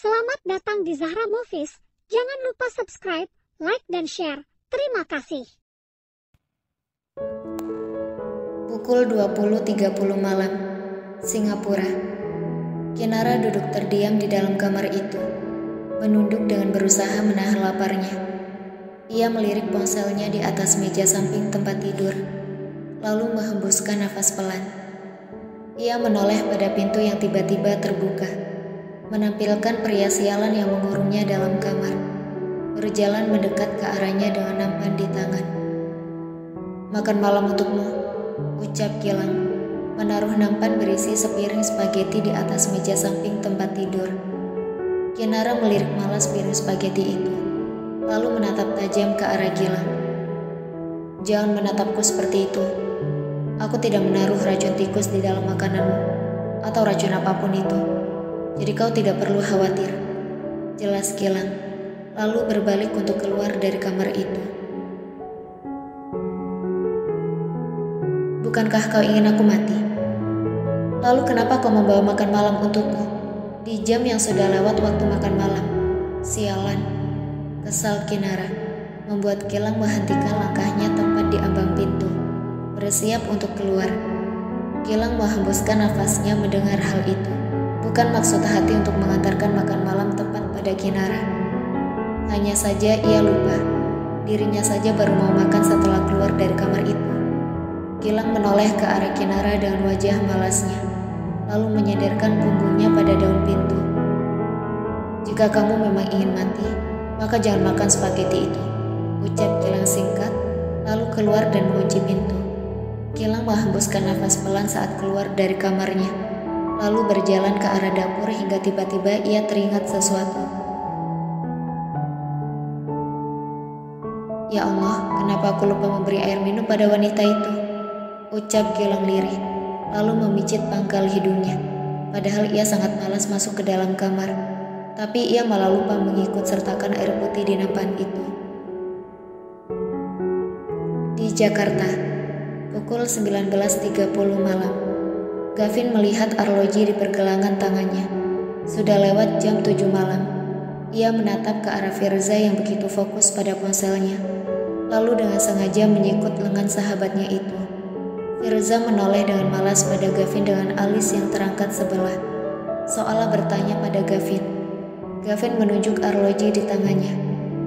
Selamat datang di Zahra Movies. Jangan lupa subscribe, like, dan share. Terima kasih. Pukul 20.30 malam, Singapura. Kinara duduk terdiam di dalam kamar itu, menunduk dengan berusaha menahan laparnya. Ia melirik ponselnya di atas meja samping tempat tidur, lalu menghembuskan nafas pelan. Ia menoleh pada pintu yang tiba-tiba terbuka, menampilkan pria sialan yang mengurungnya dalam kamar, berjalan mendekat ke arahnya dengan nampan di tangan. "Makan malam untukmu," ucap Gilang, menaruh nampan berisi sepiring spaghetti di atas meja samping tempat tidur. Kinara melirik malas piring spaghetti itu, lalu menatap tajam ke arah Gilang. "Jangan menatapku seperti itu. Aku tidak menaruh racun tikus di dalam makananmu, atau racun apapun itu. Jadi kau tidak perlu khawatir," jelas Gilang, lalu berbalik untuk keluar dari kamar itu. "Bukankah kau ingin aku mati? Lalu kenapa kau membawa makan malam untukku di jam yang sudah lewat waktu makan malam? Sialan," kesal Kinara, membuat Gilang menghentikan langkahnya tepat di ambang pintu, bersiap untuk keluar. Gilang menghembuskan nafasnya mendengar hal itu. Bukan maksud hati untuk mengantarkan makan malam tepat pada Kinara. Hanya saja ia lupa, dirinya saja baru mau makan setelah keluar dari kamar itu. Gilang menoleh ke arah Kinara dengan wajah malasnya, lalu menyadarkan punggungnya pada daun pintu. "Jika kamu memang ingin mati, maka jangan makan spaghetti itu," ucap Gilang singkat, lalu keluar dan mengunci pintu. Gilang menghembuskan nafas pelan saat keluar dari kamarnya, lalu berjalan ke arah dapur hingga tiba-tiba ia teringat sesuatu. "Ya Allah, kenapa aku lupa memberi air minum pada wanita itu?" ucap Gilang lirih, lalu memicit pangkal hidungnya. Padahal ia sangat malas masuk ke dalam kamar, tapi ia malah lupa mengikut sertakan air putih di nampan itu. Di Jakarta, pukul 19.30 malam. Gavin melihat arloji di pergelangan tangannya. Sudah lewat jam 7 malam. Ia menatap ke arah Firza yang begitu fokus pada ponselnya, lalu dengan sengaja menyikut lengan sahabatnya itu. Firza menoleh dengan malas pada Gavin dengan alis yang terangkat sebelah, seolah bertanya pada Gavin. Gavin menunjuk arloji di tangannya,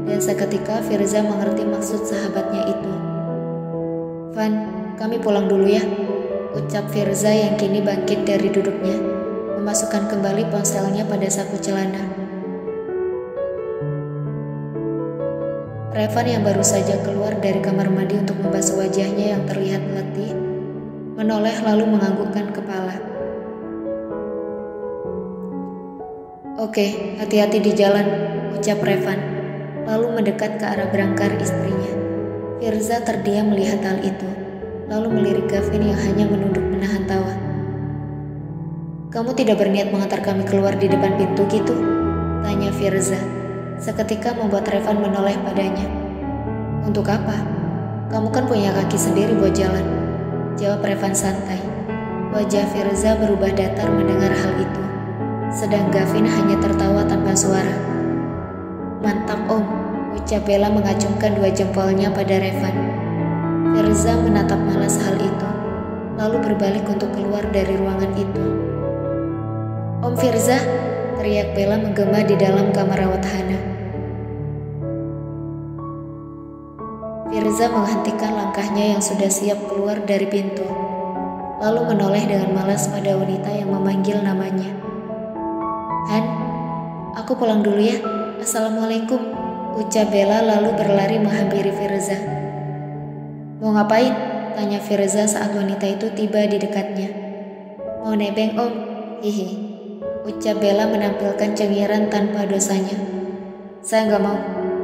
dan seketika Firza mengerti maksud sahabatnya itu. "Van, kami pulang dulu ya," ucap Firza yang kini bangkit dari duduknya, memasukkan kembali ponselnya pada saku celana. Revan yang baru saja keluar dari kamar mandi untuk membasuh wajahnya yang terlihat letih, menoleh lalu menganggukkan kepala. "Oke, hati-hati di jalan," ucap Revan, lalu mendekat ke arah berangkar istrinya. Firza terdiam melihat hal itu, lalu melirik Gavin yang hanya menunduk menahan tawa. "Kamu tidak berniat mengantar kami keluar di depan pintu gitu?" tanya Firza, seketika membuat Revan menoleh padanya. "Untuk apa? Kamu kan punya kaki sendiri buat jalan," jawab Revan santai. Wajah Firza berubah datar mendengar hal itu, sedang Gavin hanya tertawa tanpa suara. "Mantap om," ucap Bella mengacungkan dua jempolnya pada Revan. Firza menatap malas hal itu, lalu berbalik untuk keluar dari ruangan itu. "Om Firza!" teriak Bella menggema di dalam kamar rawat Hana. Firza menghentikan langkahnya yang sudah siap keluar dari pintu, lalu menoleh dengan malas pada wanita yang memanggil namanya. "Han, aku pulang dulu ya. Assalamualaikum," ucap Bella lalu berlari menghampiri Firza. "Mau ngapain?" tanya Firza saat wanita itu tiba di dekatnya. "Mau nebeng om, hihi," ucap Bella menampilkan cengiran tanpa dosanya. "Saya nggak mau,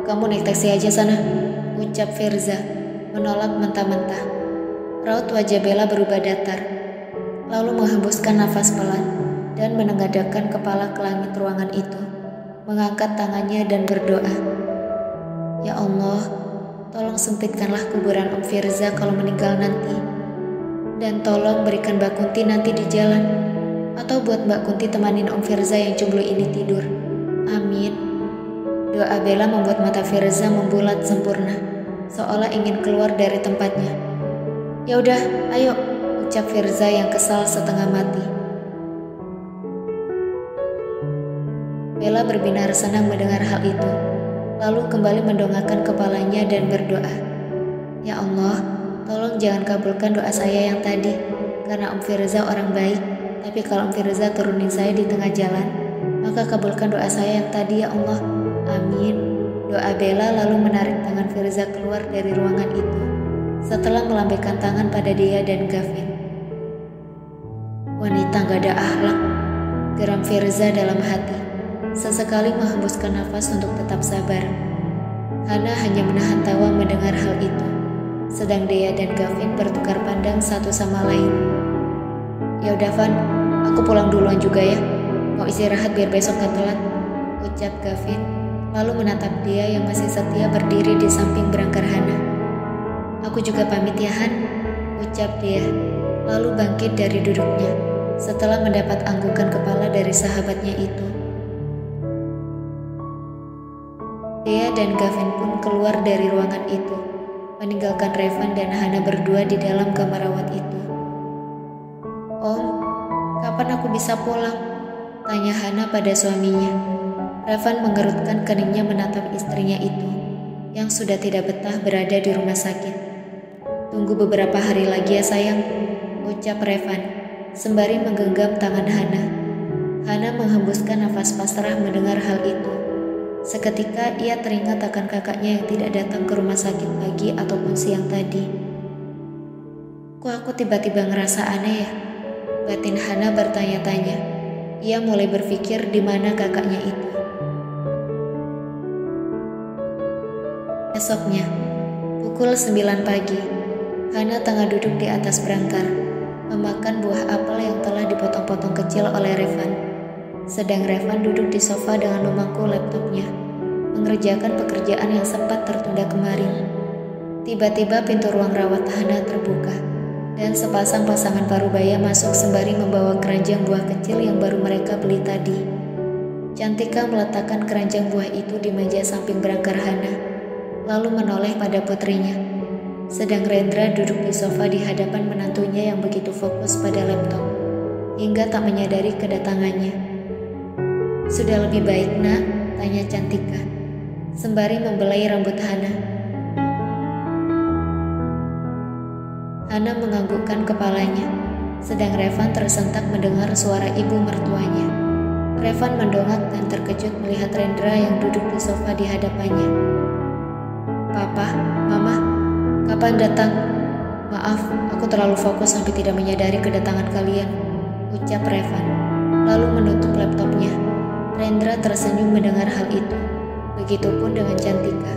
kamu naik taksi aja sana," ucap Firza, menolak mentah-mentah. Raut wajah Bella berubah datar, lalu menghembuskan nafas pelan dan menengadahkan kepala ke langit ruangan itu, mengangkat tangannya dan berdoa. "Ya Allah, tolong sempitkanlah kuburan Om Firza kalau meninggal nanti. Dan tolong berikan Mbak Kunti nanti di jalan. Atau buat Mbak Kunti temanin Om Firza yang jomblo ini tidur. Doa Bella membuat mata Firza membulat sempurna, seolah ingin keluar dari tempatnya. "Ya udah, ayo," ucap Firza yang kesal setengah mati. Bella berbinar senang mendengar hal itu, lalu kembali mendongakkan kepalanya dan berdoa. "Ya Allah, tolong jangan kabulkan doa saya yang tadi, karena Om Firza orang baik, tapi kalau Om Firza turunin saya di tengah jalan, maka kabulkan doa saya yang tadi ya Allah. Amin." Doa Bella lalu menarik tangan Firza keluar dari ruangan itu, setelah melambaikan tangan pada dia dan Gavin. "Wanita gak ada akhlak," geram Firza dalam hati, sesekali menghembuskan nafas untuk tetap sabar. Hana hanya menahan tawa mendengar hal itu, sedang Dea dan Gavin bertukar pandang satu sama lain. "Ya udah Van, aku pulang duluan juga ya. Mau istirahat biar besok gak telat," ucap Gavin, lalu menatap dia yang masih setia berdiri di samping berangkar Hana. "Aku juga pamit ya Han," ucap dia, lalu bangkit dari duduknya setelah mendapat anggukan kepala dari sahabatnya itu. Dea dan Gavin pun keluar dari ruangan itu, meninggalkan Revan dan Hana berdua di dalam kamar rawat itu. "Om, kapan aku bisa pulang?" tanya Hana pada suaminya. Revan mengerutkan keningnya menatap istrinya itu, yang sudah tidak betah berada di rumah sakit. "Tunggu beberapa hari lagi ya sayang," ucap Revan, sembari menggenggam tangan Hana. Hana menghembuskan nafas pasrah mendengar hal itu. Seketika ia teringat akan kakaknya yang tidak datang ke rumah sakit pagi ataupun siang tadi. "Kok aku tiba-tiba ngerasa aneh ya?" batin Hana bertanya-tanya. Ia mulai berpikir di mana kakaknya itu. Esoknya, pukul 9 pagi, Hana tengah duduk di atas berangkar, memakan buah apel yang telah dipotong-potong kecil oleh Revan. Sedang Revan duduk di sofa dengan memangku laptopnya, mengerjakan pekerjaan yang sempat tertunda kemarin. Tiba-tiba pintu ruang rawat Hana terbuka, dan sepasang pasangan parubaya masuk sembari membawa keranjang buah kecil yang baru mereka beli tadi. Cantika meletakkan keranjang buah itu di meja samping berangkar Hana, lalu menoleh pada putrinya. Sedang Rendra duduk di sofa di hadapan menantunya yang begitu fokus pada laptop, hingga tak menyadari kedatangannya. "Sudah lebih baik nak?" tanya Cantika, sembari membelai rambut Hana. Hana menganggukkan kepalanya, sedang Revan tersentak mendengar suara ibu mertuanya. Revan mendongak dan terkejut melihat Rendra yang duduk di sofa di hadapannya. "Papa, Mama, kapan datang? Maaf, aku terlalu fokus sampai tidak menyadari kedatangan kalian," ucap Revan, lalu menutup laptopnya. Rendra tersenyum mendengar hal itu, begitupun dengan Cantika.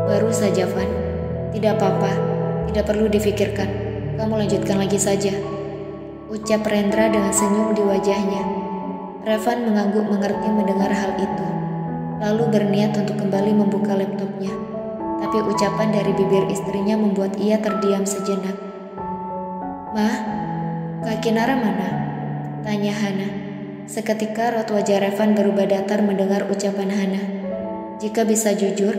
"Baru saja Van, tidak apa-apa, tidak perlu difikirkan, kamu lanjutkan lagi saja," ucap Rendra dengan senyum di wajahnya. Revan mengangguk mengerti mendengar hal itu, lalu berniat untuk kembali membuka laptopnya. Tapi ucapan dari bibir istrinya membuat ia terdiam sejenak. "Mah, Kak Kinara mana?" tanya Hana. Seketika raut wajah Revan berubah datar mendengar ucapan Hana. Jika bisa jujur,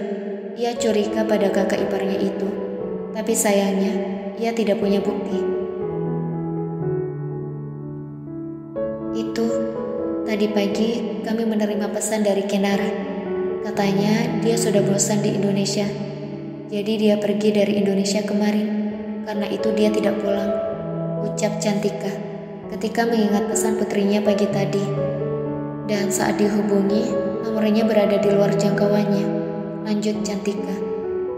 ia curiga pada kakak iparnya itu. Tapi sayangnya, ia tidak punya bukti. "Itu, tadi pagi kami menerima pesan dari Kinara. Katanya dia sudah bosan di Indonesia. Jadi dia pergi dari Indonesia kemarin. Karena itu dia tidak pulang," ucap Cantika ketika mengingat pesan putrinya pagi tadi. "Dan saat dihubungi, nomornya berada di luar jangkauannya," lanjut Cantika,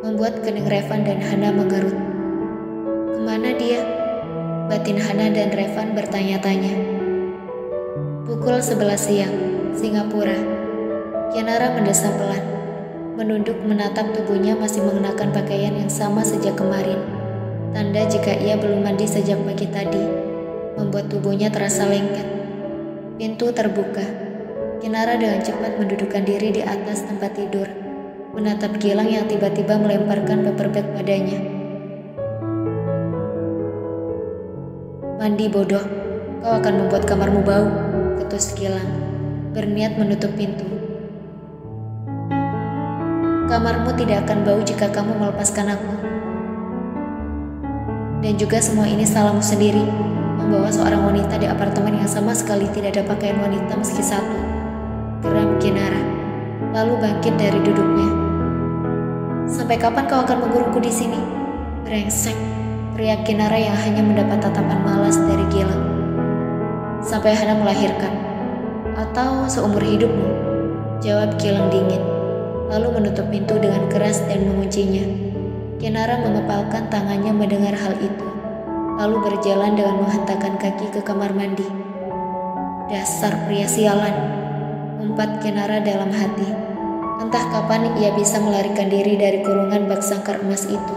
membuat kening Revan dan Hana mengerut. "Kemana dia?" batin Hana dan Revan bertanya-tanya. Pukul 11 siang, Singapura. Kinara mendesah pelan, menunduk menatap tubuhnya masih mengenakan pakaian yang sama sejak kemarin. Tanda jika ia belum mandi sejak pagi tadi, membuat tubuhnya terasa lengket. Pintu terbuka. Kinara dengan cepat mendudukkan diri di atas tempat tidur, menatap Gilang yang tiba-tiba melemparkan paper bag padanya. "Mandi bodoh, kau akan membuat kamarmu bau," ketus Gilang, berniat menutup pintu. Kamarmu tidak akan bau jika kamu melepaskan aku. Dan juga semua ini salahmu sendiri, membawa seorang wanita di apartemen yang sama sekali tidak ada pakaian wanita meski satu. Geram Kinara, lalu bangkit dari duduknya. Sampai kapan kau akan mengurungku di sini? Brengsek, teriak Kinara yang hanya mendapat tatapan malas dari Gilang. Sampai Hana melahirkan, atau seumur hidupmu, jawab Gilang dingin, lalu menutup pintu dengan keras dan menguncinya. Kinara mengepalkan tangannya mendengar hal itu, lalu berjalan dengan menghentakkan kaki ke kamar mandi. Dasar pria sialan, umpat Kinara dalam hati. Entah kapan ia bisa melarikan diri dari kurungan bak sangkar emas itu.